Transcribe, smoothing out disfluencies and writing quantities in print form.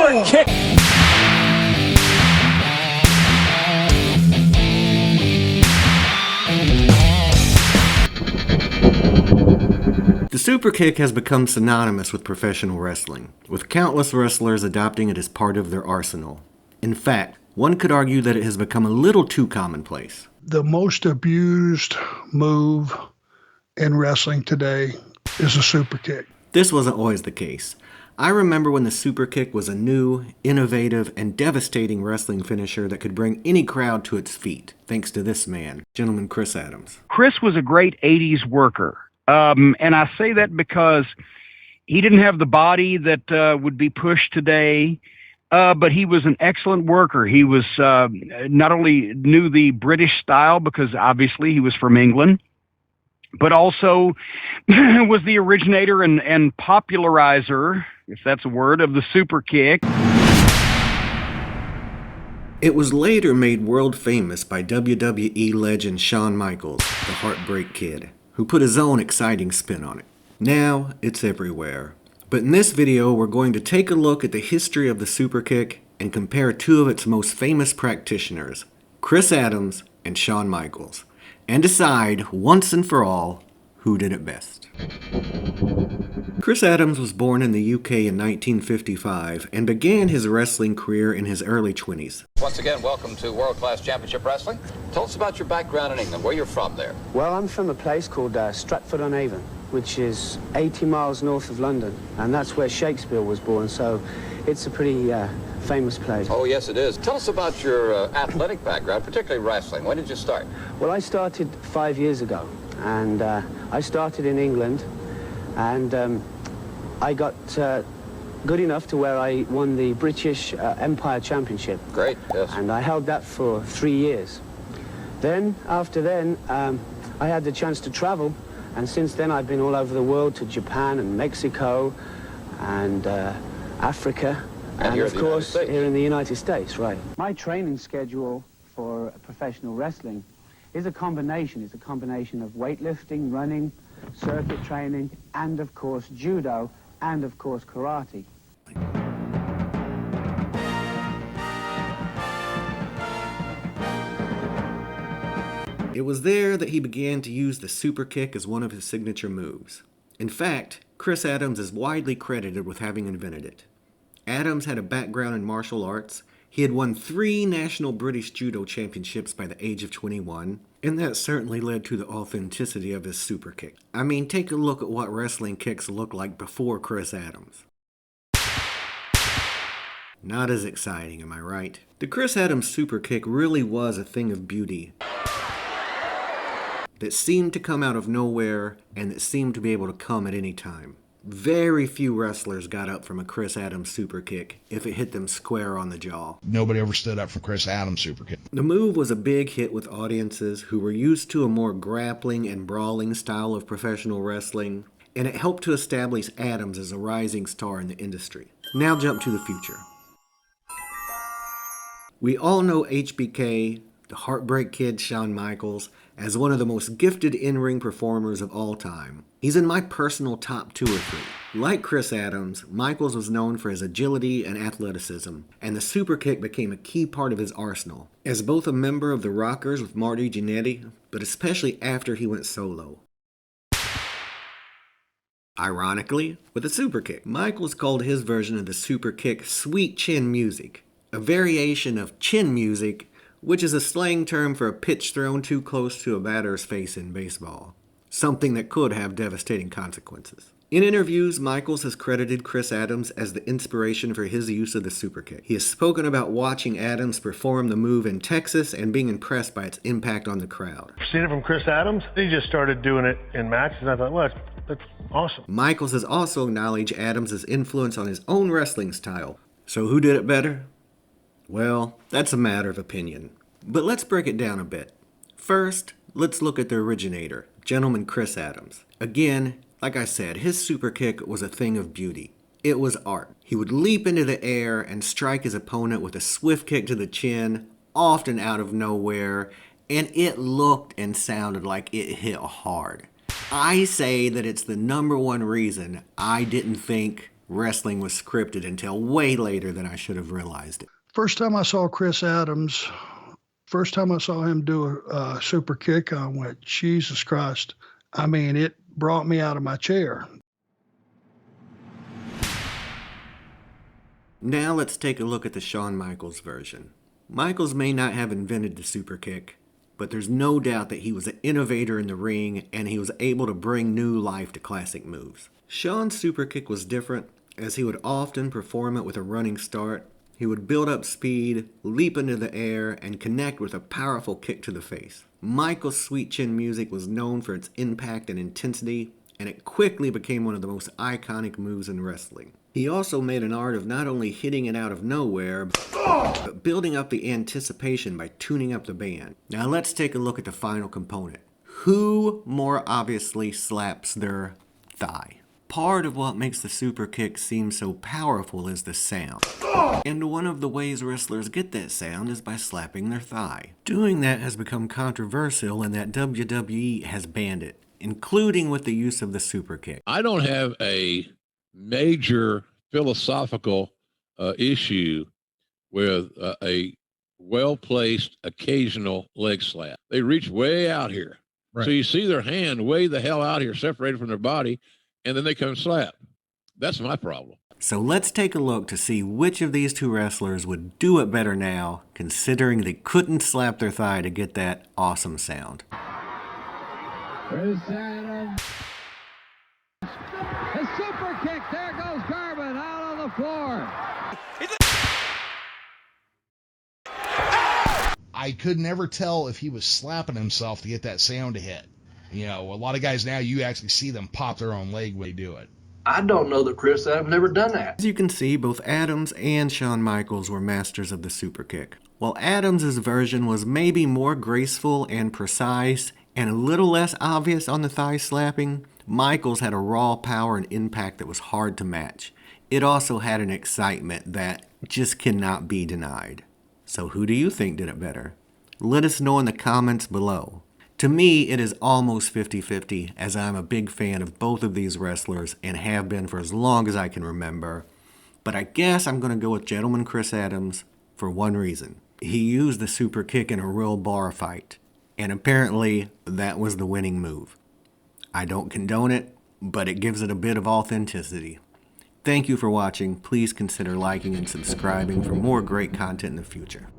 super kick. The super kick has become synonymous with professional wrestling, with countless wrestlers adopting it as part of their arsenal. In fact, one could argue that it has become a little too commonplace. The most abused move in wrestling today is a super kick. This wasn't always the case. I remember when the super kick was a new, innovative, and devastating wrestling finisher that could bring any crowd to its feet, thanks to this man, gentleman Chris Adams. Chris was a great 80s worker. And I say that because he didn't have the body that would be pushed today, but he was an excellent worker. He was not only knew the British style, because obviously he was from England, but also was the originator and popularizer, if that's a word, of the super kick. It was later made world famous by WWE legend Shawn Michaels, the Heartbreak Kid, who put his own exciting spin on it. Now, it's everywhere. But in this video, we're going to take a look at the history of the super kick and compare two of its most famous practitioners, Chris Adams and Shawn Michaels, and decide, once and for all, who did it best. Chris Adams was born in the UK in 1955 and began his wrestling career in his early 20s. Once again, welcome to World Class Championship Wrestling. Tell us about your background in England, where you're from there. Well, I'm from a place called Stratford-on-Avon, which is 80 miles north of London, and that's where Shakespeare was born, so it's a pretty famous place. Oh, yes, it is. Tell us about your athletic background, particularly wrestling. When did you start? Well, I started 5 years ago, and I started in England, and I got good enough to where I won the British Empire Championship. Great, yes. And I held that for 3 years. Then, after then, I had the chance to travel, and since then I've been all over the world, to Japan and Mexico and Africa, and of course here in the United States, right. My training schedule for professional wrestling is a combination. It's a combination of weightlifting, running, circuit training, and of course judo, and of course karate. It was there that he began to use the super kick as one of his signature moves. In fact, Chris Adams is widely credited with having invented it. Adams had a background in martial arts. He had won 3 national British judo championships by the age of 21, and that certainly led to the authenticity of his super kick. I mean, take a look at what wrestling kicks looked like before Chris Adams. Not as exciting, am I right? The Chris Adams super kick really was a thing of beauty that seemed to come out of nowhere and that seemed to be able to come at any time. Very few wrestlers got up from a Chris Adams super kick if it hit them square on the jaw. Nobody ever stood up from Chris Adams super kick. The move was a big hit with audiences who were used to a more grappling and brawling style of professional wrestling, and it helped to establish Adams as a rising star in the industry. Now jump to the future. We all know HBK, the Heartbreak Kid Shawn Michaels, as one of the most gifted in-ring performers of all time. He's in my personal top 2 or 3. Like Chris Adams, Michaels was known for his agility and athleticism, and the super kick became a key part of his arsenal, as both a member of the Rockers with Marty Jannetty, but especially after he went solo. Ironically, with a super kick. Michaels called his version of the super kick sweet chin music, a variation of chin music, which is a slang term for a pitch thrown too close to a batter's face in baseball. Something that could have devastating consequences. In interviews, Michaels has credited Chris Adams as the inspiration for his use of the super kick. He has spoken about watching Adams perform the move in Texas and being impressed by its impact on the crowd. I've seen it from Chris Adams. He just started doing it in matches, and I thought, well, that's awesome. Michaels has also acknowledged Adams' influence on his own wrestling style. So who did it better? Well, that's a matter of opinion. But let's break it down a bit. First, let's look at the originator, gentleman Chris Adams. Again, like I said, his super kick was a thing of beauty. It was art. He would leap into the air and strike his opponent with a swift kick to the chin, often out of nowhere, and it looked and sounded like it hit hard. I say that it's the #1 reason I didn't think Wrestling was scripted until way later than I should have realized it. First time I saw Chris Adams, first time I saw him do a super kick, I went, Jesus Christ. I mean, it brought me out of my chair. Now let's take a look at the Shawn Michaels version. Michaels may not have invented the super kick, but there's no doubt that he was an innovator in the ring and he was able to bring new life to classic moves. Shawn's super kick was different, as he would often perform it with a running start. He would build up speed, leap into the air, and connect with a powerful kick to the face. Michaels' sweet chin music was known for its impact and intensity, and it quickly became one of the most iconic moves in wrestling. He also made an art of not only hitting it out of nowhere, but building up the anticipation by tuning up the band. Now let's take a look at the final component. Who more obviously slaps their thigh? Part of what makes the super kick seem so powerful is the sound. And one of the ways wrestlers get that sound is by slapping their thigh. Doing that has become controversial in that WWE has banned it, including with the use of the super kick. I don't have a major philosophical issue with a well-placed occasional leg slap. They reach way out here. Right. So you see their hand way the hell out here, separated from their body, and then they come slap. That's my problem. So let's take a look to see which of these two wrestlers would do it better now, considering they couldn't slap their thigh to get that awesome sound. Chris Adams. A super kick. There goes Garvin out on the floor. I could never tell if he was slapping himself to get that sound to hit. You know, a lot of guys now, you actually see them pop their own leg when they do it. I don't know that Chris Adams never done that. As you can see, both Adams and Shawn Michaels were masters of the super kick. While Adams' version was maybe more graceful and precise and a little less obvious on the thigh slapping, Michaels had a raw power and impact that was hard to match. It also had an excitement that just cannot be denied. So who do you think did it better? Let us know in the comments below. To me, it is almost 50-50, as I'm a big fan of both of these wrestlers and have been for as long as I can remember. But I guess I'm going to go with Gentleman Chris Adams for one reason. He used the super kick in a real bar fight, and apparently that was the winning move. I don't condone it, but it gives it a bit of authenticity. Thank you for watching. Please consider liking and subscribing for more great content in the future.